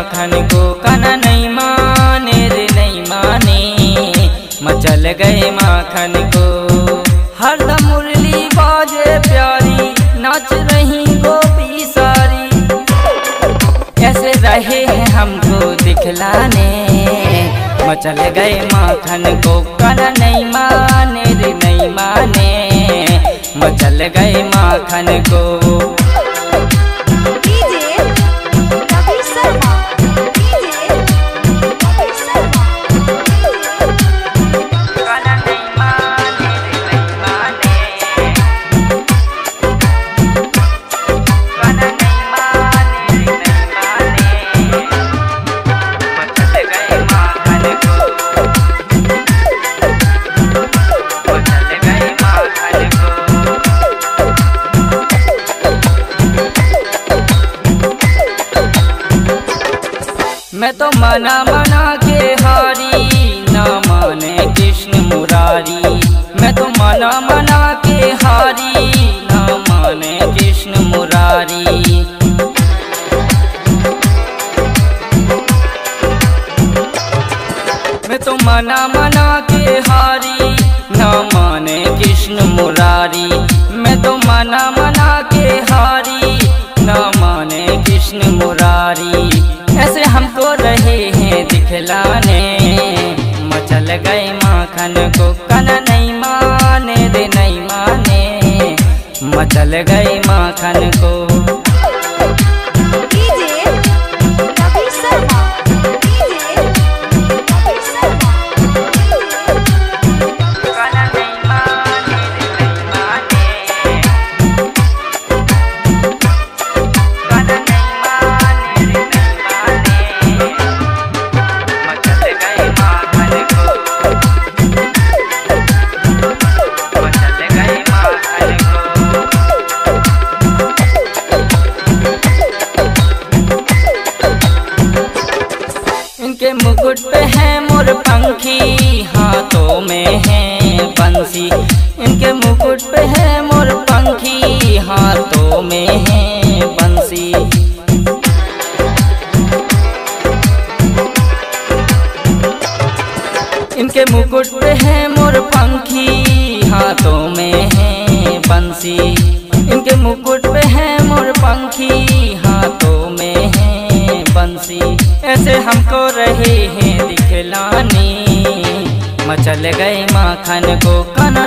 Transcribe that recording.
माखन को, कान्हा नहीं माने रे नहीं माने, मचल गए माखन को। हरदम मुरली बाजे प्यारी, नाच रही गोपी सारी, कैसे रहे हैं हमको दिखलाने, मचल गए माखन को। कान्हा नहीं माने रे नहीं माने, मचल गए माखन को। मैं तो मना मना के हारी, ना माने कृष्ण मुरारी। मैं तो मना मना के हारी, ना माने कृष्ण मुरारी। मैं तो मना मना के हारी, ना माने कृष्ण मुरारी। मैं तो मना मना के हारी, ना माने कृष्ण मुरारी। ऐसे हमको रहे हैं दिखलाने, मचल गए माखन को। कान्हा नहीं माने रे नहीं माने, मचल गए माखन को। इनके मुकुट पे है मोर पंखी, हाथों में है बंसी। इनके मुकुट पे है मोर पंखी, हाथों में है बंसी। इनके मुकुट पे है मोर पंखी, हाथों में है बंसी। इनके मुकुट पे है मोर पंखी, हाथों में है बंसी। ऐसे हमको रहे हैं दिखलाने, मचल गए माखन को। कान्हा